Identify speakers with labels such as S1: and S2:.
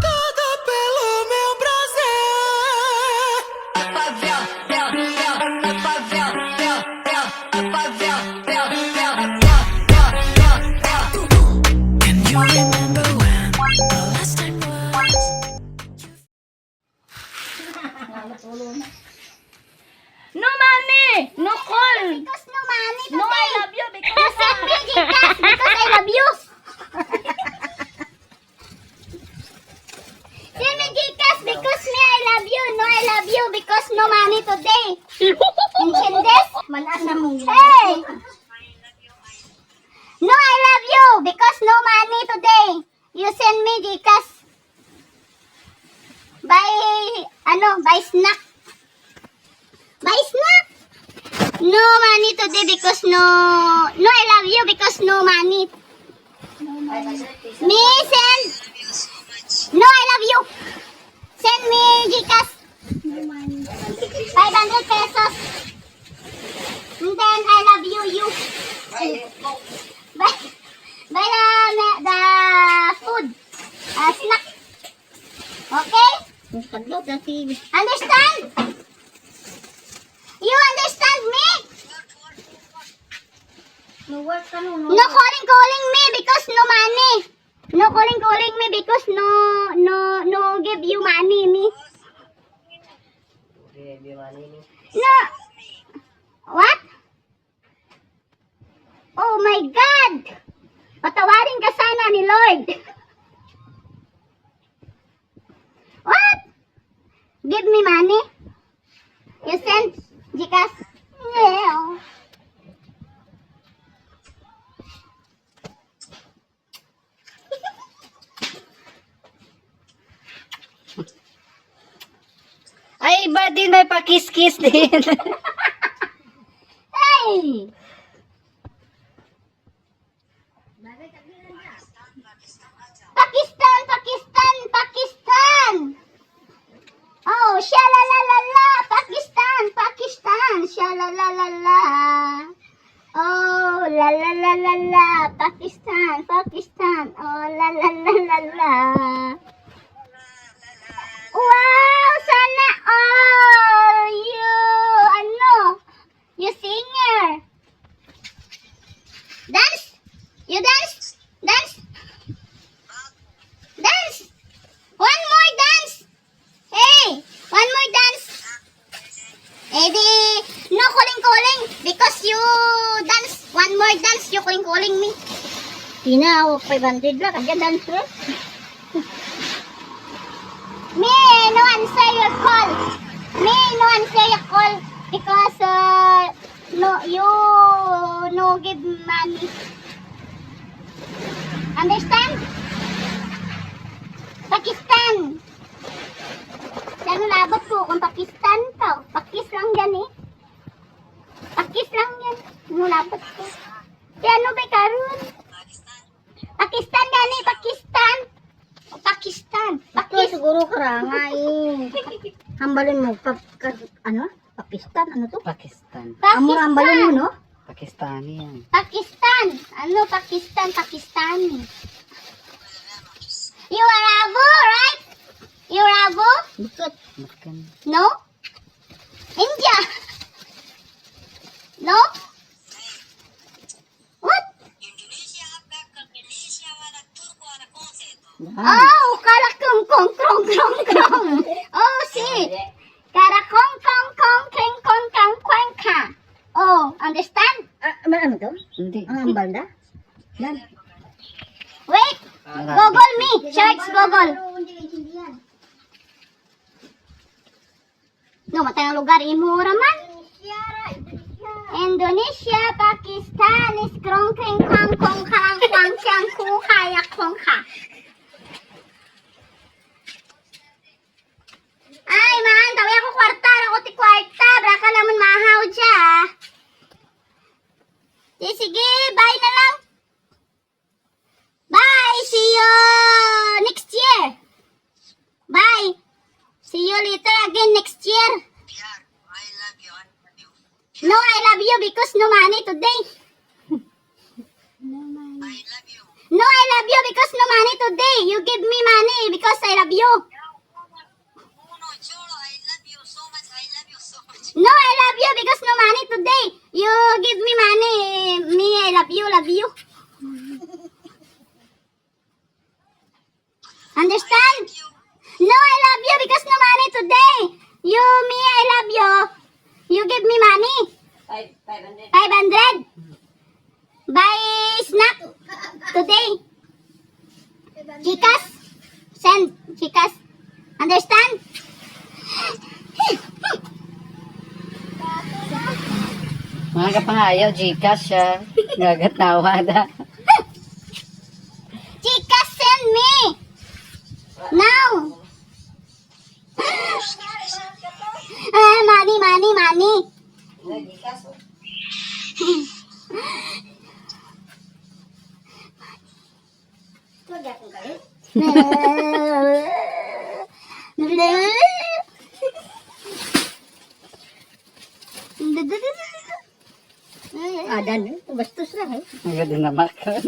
S1: Tudo pelo meu prazer. Can you remember when the last time was?
S2: No money! No call!
S3: Because no money
S2: No, I
S3: today.
S2: love you because...
S3: Send me Gcash because I love you. Send me Gcash because me I love you. No, I love you because no money today. Entiendes? Hey! No, I love you because no money today. You send me Gcash. Buy snack. Buy snack. No money today because no, I love you because no money. Me send. No, I love you. Send me Gcash. 500 pesos. And then I love you, you. Buy the food. Snack. Okay? Understand? You understand me? No calling me because no money. No calling me because no give you money me. No. What? Oh my God. Patawarin ka sana ni Lord. What? Give me money? You send Gcash? Yeah.
S2: Ay, iba din may pakis-kiss din.
S3: Hey! Pakistan! Oh, shalalalala! Pakistan! Shalalalala! Oh, la la la la la! Pakistan! Oh, la la la la la! Wow! Sana all! You singer! Dance! You dance! Dance! One more dance! Hey! One more dance! No calling because you dance. One more dance, you calling me.
S2: Tina, ako 500 lang. Kaya dancer.
S3: Me, no answer your call. Because you no give money. Understand? Pakistan. Saan labot ko kung Pakistan ka? Pakis lang yan eh. Pakis lang yan. Nulabot ko. Ano ba karon? Pakistan yan eh. Pakistan.
S2: Ito siguro karanga eh. Hambalin mo. Pakistan? Ano to?
S4: Pakistan.
S2: Amor hambalin mo, no?
S4: Pakistani yan.
S3: Pakistan. Ano Pakistan? Pakistani. You are Arabo, right? You are Arabo?
S2: Bukod.
S4: Bukan.
S3: No? India? No? What? Oh, karakong kong krong krong krong. Oh, see. Karakong kong kong keng kong kang kwang ka. Oh, understand?
S2: Ano to?
S4: Hindi.
S2: Ang hambal na? Yan.
S3: Wait. Google me. Search Google. No, matay ang lugar. Imura man. Indonesia, Pakistan, Iskrong, Kring, Kwang, Kong, Kang, Kwang, Siang, Ku, Kayak, Kong, Ka. Ay, man, tawi ako kwarta. Ako ti kwarta. Baka naman mahaw dya. Sige, bye na lang. Bye. See you next year. Bye. See you later again next year. No, I love you because no money today. No, I love love you because no money today. You give me money because I love you. No, I love you because no money today. You give me money. Me, I love you, love you. Understand? No, I love you because no money today. You, me, I love you. You give me money. 500. Buy snack today. Chikas. Send chikas. Understand?
S2: Mga kapangayaw, Gcash siya. Gagatawa na.
S3: Chikas, send me. Now. Money, money, money.
S2: Adan, bastos lang eh. Ang ganda na makan.